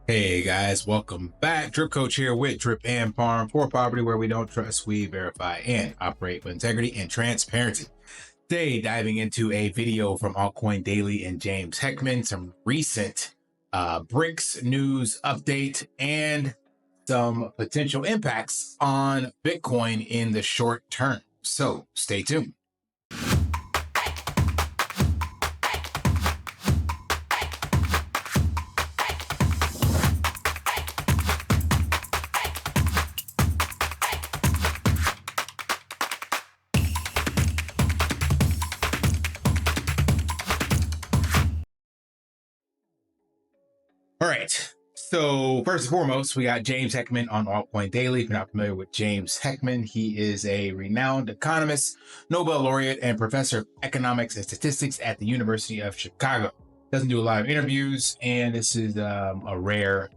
Hey guys, welcome back. Drip Coach here with Drip and Farm for property where we don't trust, we verify and operate with integrity and transparency. Today, diving into a video from Altcoin Daily and James Heckman, some recent BRICS news update and some potential impacts on Bitcoin in the short term. So stay tuned. All right. So first and foremost, we got James Heckman on Altcoin Daily. If you're not familiar with James Heckman, he is a renowned economist, Nobel laureate, and professor of economics and statistics at the University of Chicago. Doesn't do a lot of interviews, and this is a rare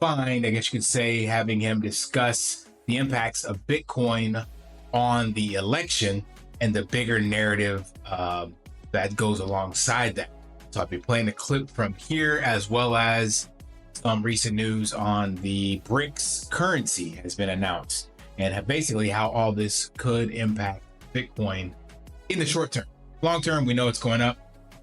find, I guess you could say, having him discuss the impacts of Bitcoin on the election and the bigger narrative that goes alongside that. So I'll be playing a clip from here, as well as some recent news on the BRICS currency has been announced, and basically how all this could impact Bitcoin in the short term. Long term, we know it's going up,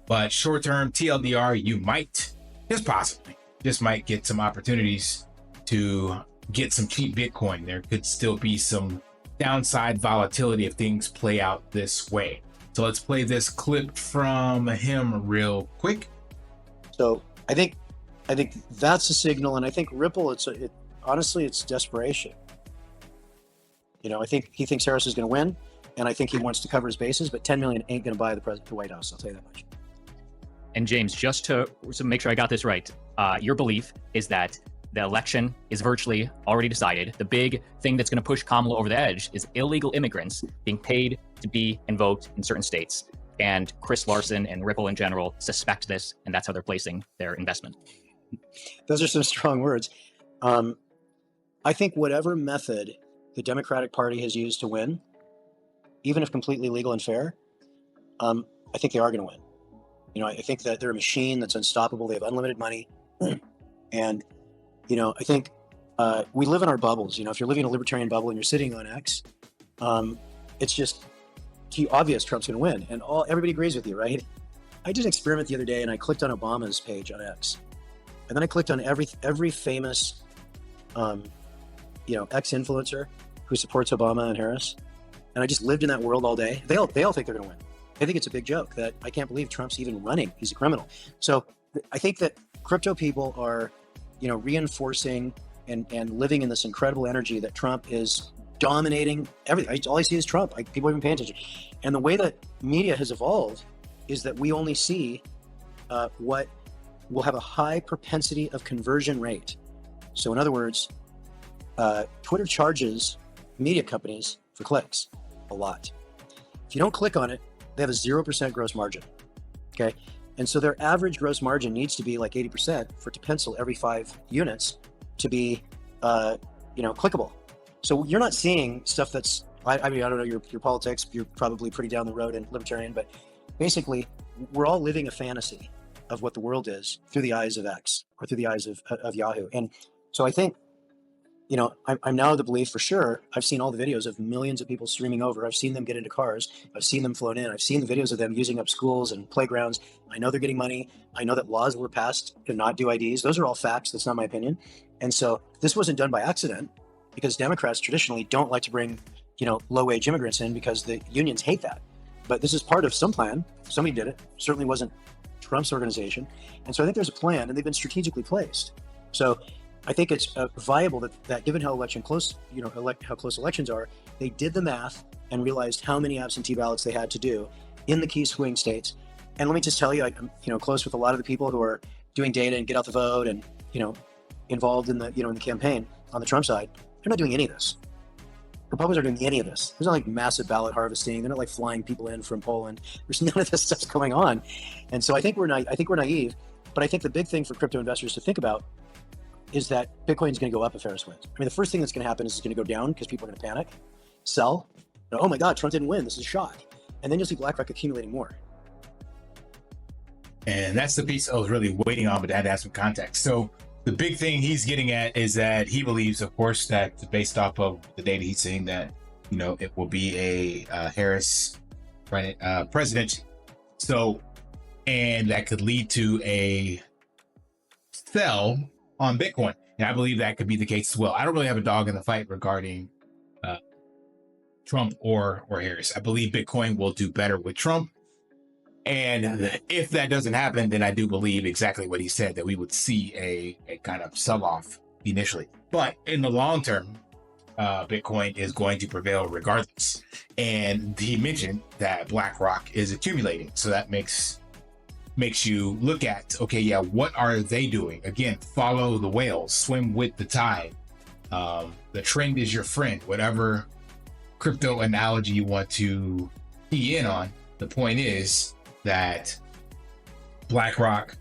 but short term, TLDR, you might, just might get some opportunities to get some cheap Bitcoin. There could still be some downside volatility if things play out this way. So let's play this clip from him real quick. So I think that's a signal, and I think Ripple, honestly, it's desperation. You know, I think he thinks Harris is going to win, and I think he wants to cover his bases, but 10 million ain't going to buy the White House. I'll tell you that much. And James, just to make sure I got this right, your belief is that the election is virtually already decided. The big thing that's going to push Kamala over the edge is illegal immigrants being paid to be invoked in certain states. And Chris Larson and Ripple in general suspect this, and that's how they're placing their investment. Those are some strong words. I think whatever method the Democratic Party has used to win, even if completely legal and fair, I think they are going to win. You know, I think that they're a machine that's unstoppable. They have unlimited money. And, you know, I think we live in our bubbles. You know, if you're living in a libertarian bubble and you're sitting on X, it's just obvious Trump's going to win. And everybody agrees with you, right? I did an experiment the other day, and I clicked on Obama's page on X. And then I clicked on every famous, X influencer who supports Obama and Harris. And I just lived in that world all day. They all think they're going to win. I think it's a big joke that I can't believe Trump's even running. He's a criminal. So I think that crypto people are, reinforcing and living in this incredible energy that Trump is dominating everything. All I see is Trump. People even pay attention. And the way that media has evolved is that we only see what will have a high propensity of conversion rate. So in other words, Twitter charges media companies for clicks a lot. If you don't click on it, they have a 0% gross margin, okay? And so their average gross margin needs to be like 80% for it to pencil every 5 units to be, clickable. So you're not seeing stuff that's, I don't know your politics, you're probably pretty down the road and libertarian, but basically we're all living a fantasy of what the world is through the eyes of X or through the eyes of Yahoo. And so I think, I'm now of the belief for sure. I've seen all the videos of millions of people streaming over. I've seen them get into cars. I've seen them flown in. I've seen the videos of them using up schools and playgrounds. I know they're getting money. I know that laws were passed to not do IDs. Those are all facts. That's not my opinion. And so this wasn't done by accident, because Democrats traditionally don't like to bring, low-wage immigrants in because the unions hate that. But this is part of some plan. Somebody did it. Certainly wasn't Trump's organization. And so I think there's a plan, and they've been strategically placed. So I think it's viable that given how how close elections are, they did the math and realized how many absentee ballots they had to do in the key swing states. And let me just tell you, I'm close with a lot of the people who are doing data and get out the vote and involved in the in the campaign on the Trump side. They're not doing any of this. Republicans aren't doing any of this. There's not like massive ballot harvesting. They're not like flying people in from Poland. There's none of this stuff going on. And so I think we're naive. But I think the big thing for crypto investors to think about is that Bitcoin is going to go up if Harris wins. I mean, the first thing that's going to happen is it's going to go down because people are going to panic, sell. Oh my God, Trump didn't win. This is a shock. And then you'll see BlackRock accumulating more. And that's the piece I was really waiting on, but I had to have some context. So the big thing he's getting at is that he believes, of course, that based off of the data he's seeing, that it will be a Harris president. So, and that could lead to a sell on Bitcoin. And I believe that could be the case as well. I don't really have a dog in the fight regarding Trump or Harris. I believe Bitcoin will do better with Trump. And if that doesn't happen, then I do believe exactly what he said, that we would see a kind of sell-off initially. But in the long term, Bitcoin is going to prevail regardless. And he mentioned that BlackRock is accumulating. So that makes you look at, okay, yeah, what are they doing? Again, follow the whales, swim with the tide. The trend is your friend, whatever crypto analogy you want to key in on. The point is that BlackRock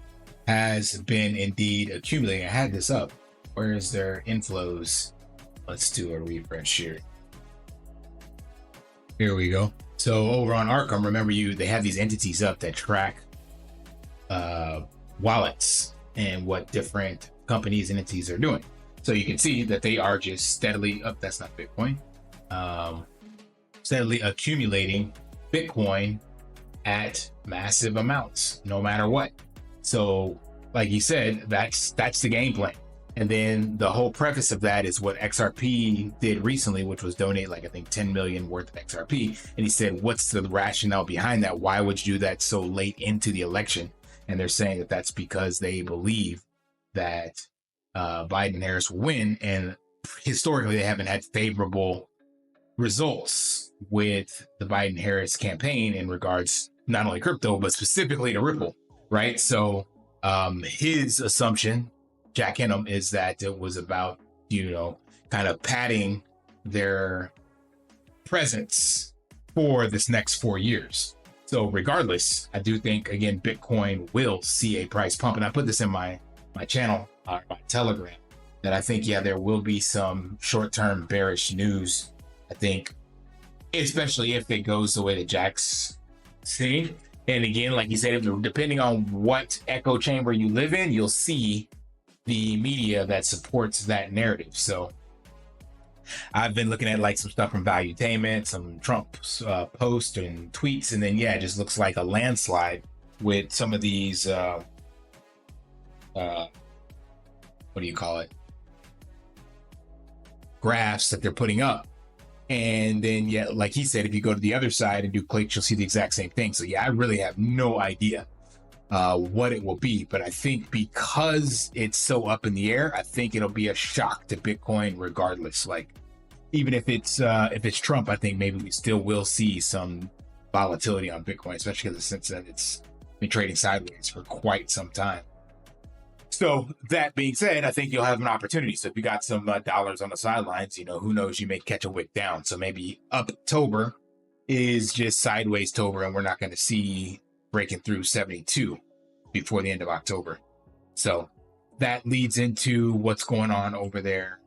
has been indeed accumulating. I had this up. Where is their inflows? Let's do a refresh here. Here we go. So over on Arkham, remember they have these entities up that track wallets and what different companies and entities are doing. So you can see that they are just steadily up. That's not Bitcoin. Steadily accumulating Bitcoin at massive amounts, no matter what. So like you said, that's the game plan. And then the whole preface of that is what XRP did recently, which was donate like, I think 10 million worth of XRP. And he said, what's the rationale behind that? Why would you do that so late into the election? And they're saying that that's because they believe that Biden and Harris will win. And historically, they haven't had favorable results with the Biden-Harris campaign in regards not only crypto, but specifically to Ripple, right? So his assumption, Jack Henham, is that it was about, kind of padding their presence for this next 4 years. So regardless, I do think, again, Bitcoin will see a price pump. And I put this in my channel, my Telegram, that I think, yeah, there will be some short-term bearish news. I think, especially if it goes the way that Jack's saying. And again, like you said, depending on what echo chamber you live in, you'll see the media that supports that narrative. So I've been looking at like some stuff from Valuetainment, some Trump's posts and tweets, and then yeah, it just looks like a landslide with some of these what do you call it, graphs that they're putting up. And then yeah, like he said, if you go to the other side and do clicks, you'll see the exact same thing. So yeah, I really have no idea what it will be, but I think because it's so up in the air, I think it'll be a shock to Bitcoin regardless. Like even if it's Trump, I think maybe we still will see some volatility on Bitcoin, especially in the sense that it's been trading sideways for quite some time. So that being said, I think you'll have an opportunity. So if you got some dollars on the sidelines, who knows, you may catch a wick down. So maybe Uptober is just sideways Tober, and we're not going to see breaking through 72 before the end of October. So that leads into what's going on over there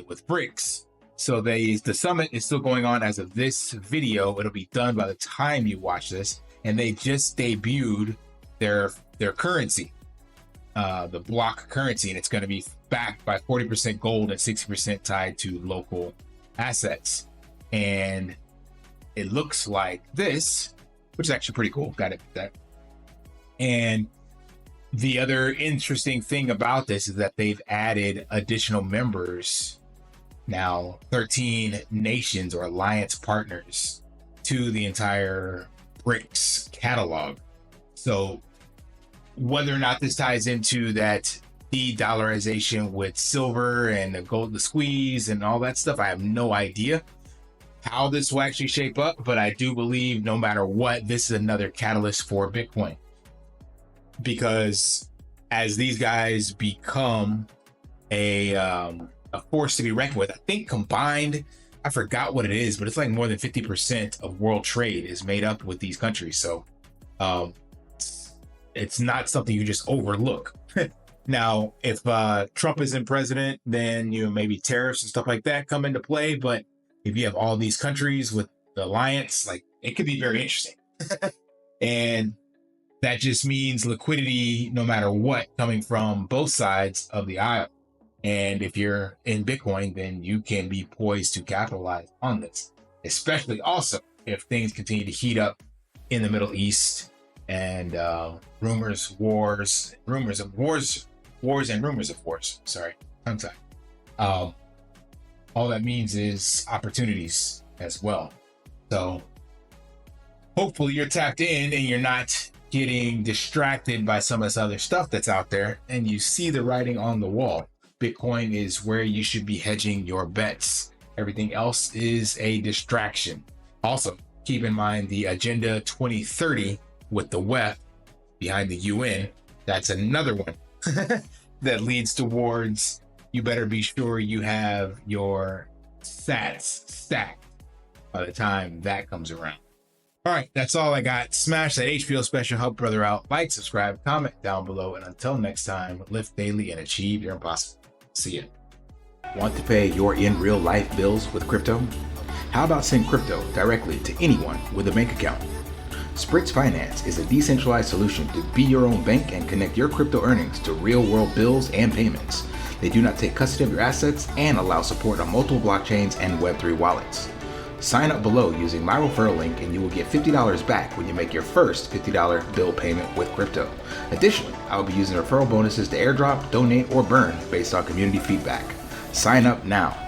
with BRICS. So the summit is still going on as of this video. It'll be done by the time you watch this. And they just debuted their currency, the block currency, and it's going to be backed by 40% gold and 60% tied to local assets. And it looks like this, which is actually pretty cool. Got it. That. And the other interesting thing about this is that they've added additional members now, 13 nations or alliance partners to the entire BRICS catalog. So whether or not this ties into that de-dollarization with silver and the gold, the squeeze and all that stuff, I have no idea how this will actually shape up, but I do believe no matter what, this is another catalyst for Bitcoin, because as these guys become a force to be reckoned with, I think combined, I forgot what it is, but it's like more than 50% of world trade is made up with these countries. So it's not something you just overlook. Now, if Trump isn't president, then maybe tariffs and stuff like that come into play. But if you have all these countries with the alliance, like, it could be very interesting. And that just means liquidity no matter what coming from both sides of the aisle. And if you're in Bitcoin, then you can be poised to capitalize on this, especially also if things continue to heat up in the Middle East and wars and rumors of wars. Sorry, tongue tied. All that means is opportunities as well. So hopefully you're tapped in and you're not getting distracted by some of this other stuff that's out there, and you see the writing on the wall. Bitcoin is where you should be hedging your bets. Everything else is a distraction. Also, keep in mind the Agenda 2030 with the WEF behind the UN. That's another one that leads towards you better be sure you have your sats stacked by the time that comes around. All right, that's all I got. Smash that HBO special, help brother out. Like, subscribe, comment down below, and until next time, lift daily and achieve your impossible. See ya. Want to pay your in real life bills with crypto? How about send crypto directly to anyone with a bank account? SPRITZ Finance is a decentralized solution to be your own bank and connect your crypto earnings to real world bills and payments. They do not take custody of your assets and allow support on multiple blockchains and Web3 wallets. Sign up below using my referral link and you will get $50 back when you make your first $50 bill payment with crypto. Additionally, I will be using referral bonuses to airdrop, donate, or burn based on community feedback. Sign up now.